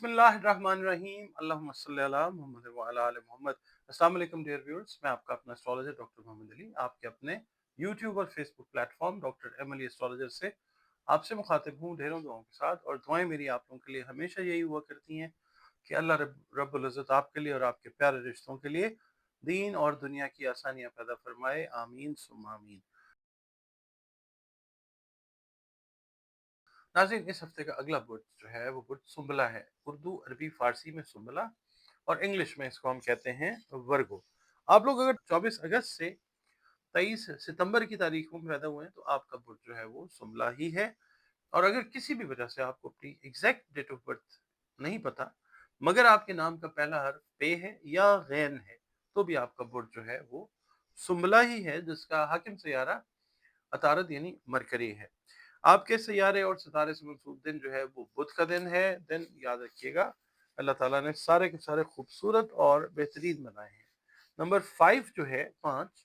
बिस्मिल्लाहिर्रहमानिर्रहीम अल्लाहुम्मा सल्ली अला मुहम्मद व अला आलि मोहम्मद। अस्सलाम वालेकुम डियर व्यूअर्स, मैं आपका अपना एस्ट्रोलॉजर डॉक्टर मोहम्मद अली आपके अपने यूट्यूब और Facebook platform doctor M Ali astrologer से आपसे मुखातिब हूँ ढेरों दुआओं के साथ। और दुआएं मेरी आप लोगों के लिए हमेशा यही हुआ करती हैं कि अल्लाह रब्बुल इज़्ज़त आपके लिए और आपके प्यारे रिश्तों के लिए दीन और दुनिया की आसानियाँ पैदा फरमाए, आमीन सुम्मा आमीन। नाज़रीन, इस हफ्ते का अगला बुर्ज जो है वो बुर्ज सुंबला है। उर्दू, अरबी, फारसी में सुंबला और इंग्लिश में इसको हम कहते हैं वर्गो। आप लोग अगर 24 अगस्त से 23 सितंबर की तारीख में पैदा हुए हैं तो आपका बुर्ज जो है वो सुंबला ही है। और अगर किसी भी वजह से आपको अपनी एग्जैक्ट डेट ऑफ बर्थ नहीं पता, मगर आपके नाम का पहला हर्फ पे है या गैन है, तो भी आपका बुर्ज जो है वो सुंबला ही है, जिसका हाकिम सयारा अतारद यानी मरकरी है। आपके सैयारे और सितारे से मंसूब दिन जो है वो बुध का दिन है। दिन याद रखिएगा, अल्लाह ताला ने सारे के सारे खूबसूरत और बेहतरीन बनाए हैं। नंबर 5 जो है 5,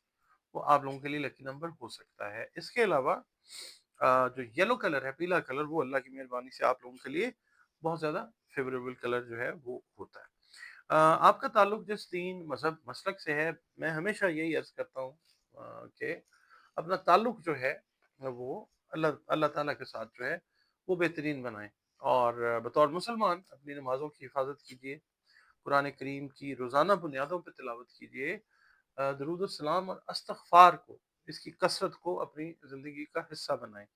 वो आप लोगों के लिए लकी नंबर हो सकता है। इसके अलावा जो येलो कलर है, पीला कलर, वो अल्लाह की मेहरबानी से आप लोगों के लिए बहुत ज़्यादा फेवरेबल कलर जो है वो होता है। आपका ताल्लुक जिस दीन मजहब मसलक से है, मैं हमेशा यही अर्ज करता हूँ कि अपना ताल्लुक जो है वो अल्लाह अल्लाह ताला के साथ जो है वो बेहतरीन बनाएं। और बतौर मुसलमान अपनी नमाज़ों की हिफाजत कीजिए, कुरान करीम की रोज़ाना बुनियादों पर तिलावत कीजिए, दरूद सलाम और इस्तग़फ़ार को, इसकी कसरत को अपनी ज़िंदगी का हिस्सा बनाएं।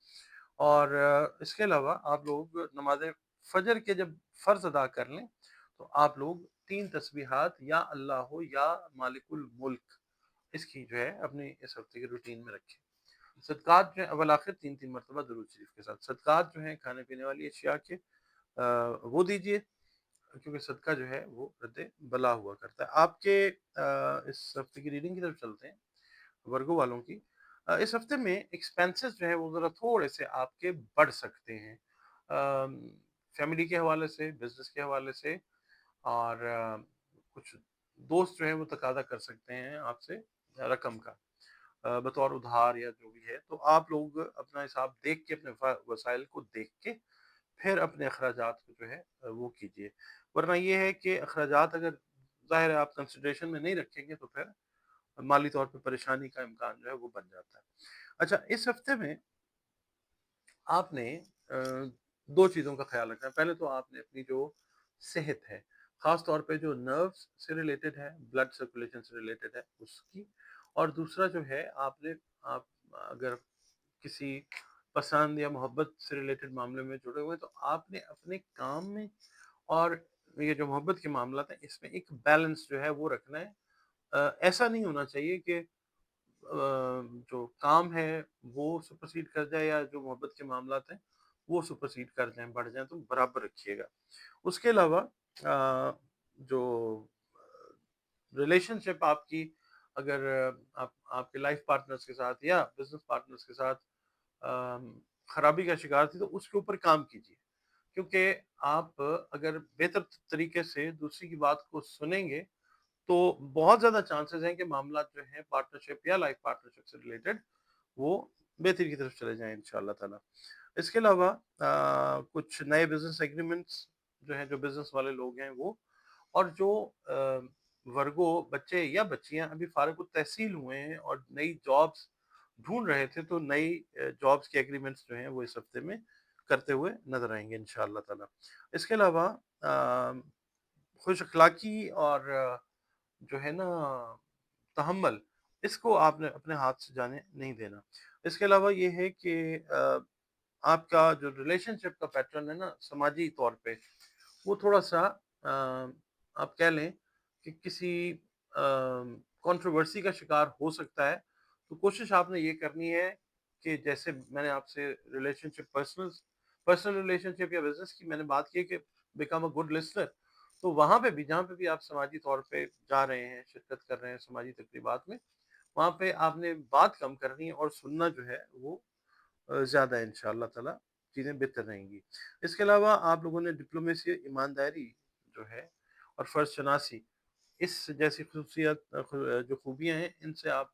और इसके अलावा आप लोग नमाज फजर के जब फ़र्ज़ अदा कर लें तो आप लोग 3 तस्बीहात या अल्लाह हो या मालिकुल मुल्क, इसकी जो है अपनी इस हफ्ते के रूटीन में रखें। सदक़ात जो है अव्वल आखिर 3-3 मरतबा दुरूद शरीफ के साथ। सदक़ात जो हैं खाने पीने वाली अशिया के, वो दीजिए, क्योंकि सदका जो है वो रद्द बला हुआ करता है। आपके इस हफ्ते की रीडिंग की तरफ चलते हैं, वर्गो वालों की। इस हफ्ते में एक्सपेंसेस जो है वो ज़रा थोड़े से आपके बढ़ सकते हैं, फैमिली के हवाले से, बिजनेस के हवाले से। और कुछ दोस्त जो हैं वो तकादा कर सकते हैं आपसे रकम का, बतौर उधार या जो भी है। तो आप लोग अपना हिसाब देख के, अपने वसाइल को देख के फिर अपने अखराजात को जो है वो कीजिए। वरना ये है कि अखराजात अगर ज़ाहिर है आप कंसिडरेशन में नहीं रखेंगे तो फिर माली तौर पे परेशानी का इम्कान जो है वो बन जाता है। अच्छा, इस हफ्ते में आपने 2 चीज़ों का ख़्याल रखना है। पहले तो आपने अपनी जो सेहत है, ख़ास तौर पे जो नर्व्स से रिलेटेड है, ब्लड सर्कुलेशन से रिलेटेड है, उसकी। और दूसरा जो है आपने, आप अगर किसी पसंद या मोहब्बत से रिलेटेड मामले में जुड़े हुए हैं तो आपने अपने काम में और ये जो मोहब्बत के मामलात हैं इसमें एक बैलेंस जो है वो रखना है। ऐसा नहीं होना चाहिए कि जो काम है वो सुपरसीड कर जाए या जो मोहब्बत के मामलात हैं वो सुपरसीड कर जाएँ, बढ़ जाएँ, तो बराबर रखिएगा। उसके अलावा जो रिलेशनशिप आपकी, अगर आप आपके लाइफ पार्टनर्स के साथ या बिज़नेस पार्टनर्स के साथ खराबी का शिकार थी तो उसके ऊपर काम कीजिए। क्योंकि आप अगर बेहतर तरीके से दूसरी की बात को सुनेंगे तो बहुत ज़्यादा चांसेस हैं कि मामला जो है पार्टनरशिप या लाइफ पार्टनरशिप से रिलेटेड वो बेहतरी की तरफ चले जाएँ इंशाअल्लाह ताला। इसके अलावा कुछ नए बिज़नेस एग्रीमेंट्स जो हैं, जो बिज़नेस वाले लोग हैं वो, और जो वर्गो बच्चे या बच्चियाँ अभी फ़ारिग़-उत-तहसील हुए हैं और नई जॉब्स ढूँढ रहे थे, तो नई जॉब्स के एग्रीमेंट्स जो हैं वो इस हफ्ते में करते हुए नज़र आएँगे इंशाअल्लाह ताला। इसके अलावा खुश अखलाकी और जो है ना तहम्मुल, इसको आपने अपने हाथ से जाने नहीं देना। इसके अलावा ये है कि आपका जो रिलेशनशिप का पैटर्न है ना समाजी तौर पे, वो थोड़ा-सा आप कह लें कि किसी कंट्रोवर्सी का शिकार हो सकता है। तो कोशिश आपने ये करनी है कि जैसे मैंने आपसे रिलेशनशिप पर्सनल रिलेशनशिप या बिज़नेस की मैंने बात की कि बिकम अ गुड लिस्टनर, तो वहाँ पे भी, जहाँ पे भी आप समाजी तौर पे जा रहे हैं, शिरकत कर रहे हैं समाजी तक़रीबात में, वहाँ पे आपने बात कम करनी है और सुनना जो है वो ज़्यादा है। इंशाअल्लाह ताला चीज़ें बेहतर रहेंगी। इसके अलावा आप लोगों ने डिप्लोमेसी, ईमानदारी जो है और फ़र्ज़शनासी, इस जैसी ख़ुसूसियत जो खूबियाँ हैं इनसे आप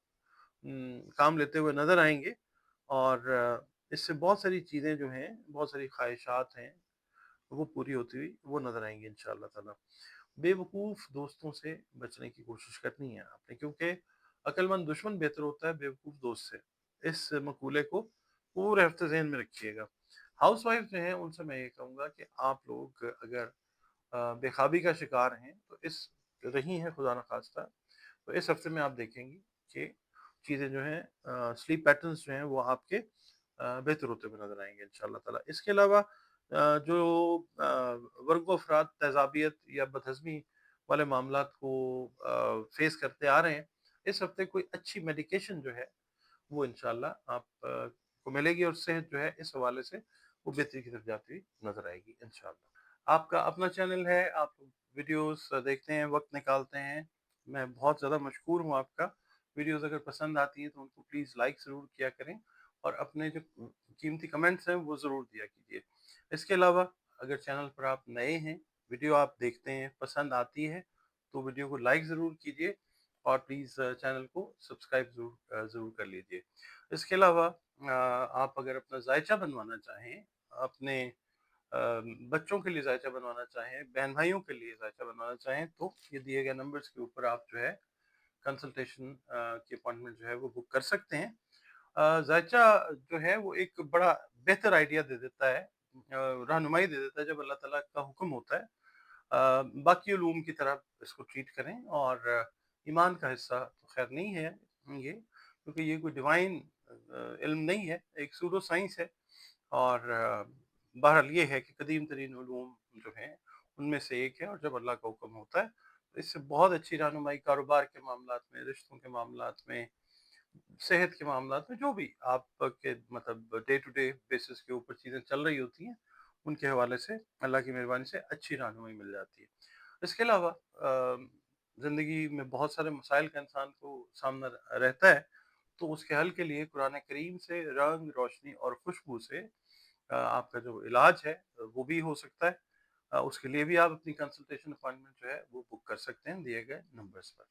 काम लेते हुए नज़र आएँगे। और इससे बहुत सारी चीज़ें जो हैं, बहुत सारी ख़्वाहिशात हैं वो पूरी होती हुई वो नज़र आएँगी इंशाअल्लाह ताला। बेवकूफ़ दोस्तों से बचने की कोशिश करनी है आपने, क्योंकि अक्लमंद दुश्मन बेहतर होता है बेवकूफ़ दोस्त से। इस मकूले को पूरे हफ़्ते ज़हन में रखिएगा। हाउसवाइफ़ जो हैं उनसे मैं ये कहूँगा कि आप लोग अगर बेख़ाबी का शिकार हैं तो इस रही हैं खुदा न ख़ास्ता, तो इस हफ़्ते में आप देखेंगी कि चीज़ें जो हैं स्लीप पैटर्न्स जो हैं वो आपके बेहतर होते हुए नज़र आएँगे इंशाअल्लाह ताला। इसके अलावा जो वर्गो अफ़राद तेज़ाबियत या बदहज़मी वाले मामलात को फ़ेस करते आ रहे हैं, इस हफ़्ते कोई अच्छी मेडिकेशन जो है वो इंशाअल्लाह आप को मिलेगी और सेहत जो है इस हवाले से वो बेहतरी की तरफ जाती हुई नज़र आएगी इंशाअल्लाह। आपका अपना चैनल है, आप वीडियोज़ देखते हैं, वक़्त निकालते हैं, मैं बहुत ज़्यादा मशकूर हूँ आपका। वीडियोज़ अगर पसंद आती हैं तो उनको प्लीज़ लाइक ज़रूर किया करें और अपने जो कीमती कमेंट्स हैं वो ज़रूर दिया कीजिए। इसके अलावा अगर चैनल पर आप नए हैं, वीडियो आप देखते हैं, पसंद आती है, तो वीडियो को लाइक ज़रूर कीजिए और प्लीज़ चैनल को सब्सक्राइब ज़रूर कर लीजिए। इसके अलावा आप अगर अपना जायचा बनवाना चाहें, अपने अ, बच्चों के लिए जायचा बनवाना चाहें, बहन-भाइयों के लिए जायचा बनवाना चाहें, तो ये दिए गए नंबर्स के ऊपर आप जो है कंसल्टेशन की अपॉइंटमेंट जो है वो बुक कर सकते हैं। जायचा जो है वो एक बड़ा बेहतर आइडिया दे देता है, रहनुमाई दे देता है जब अल्लाह ताला का हुक्म होता है। बाकी उलूम की तरह इसको ट्रीट करें और ईमान का हिस्सा तो ख़ैर नहीं है ये, क्योंकि ये कोई डिवाइन इल्म नहीं है, एक सूडो साइंस है और बहरहाल ये है कि कदीम तरीन उलूम जो हैं, उनमें से एक है और जब अल्लाह का हुक्म होता है, तो इससे बहुत अच्छी रहनुमाई कारोबार के मामलात में, रिश्तों के मामलात में, सेहत के मामलात में, जो भी आपके मतलब डे टू डे बेसिस के ऊपर चीज़ें चल रही होती हैं, उनके हवाले से अल्लाह की मेहरबानी से अच्छी रहनुमाई मिल जाती है। इसके अलावा ज़िंदगी में बहुत सारे मसाइल का इंसान को सामना रहता है, तो उसके हल के लिए कुरान करीम से रंग, रोशनी और खुशबू से आपका जो इलाज है वो भी हो सकता है। उसके लिए भी आप अपनी कंसल्टेशन अपॉइंटमेंट जो है वो बुक कर सकते हैं दिए गए नंबर्स पर।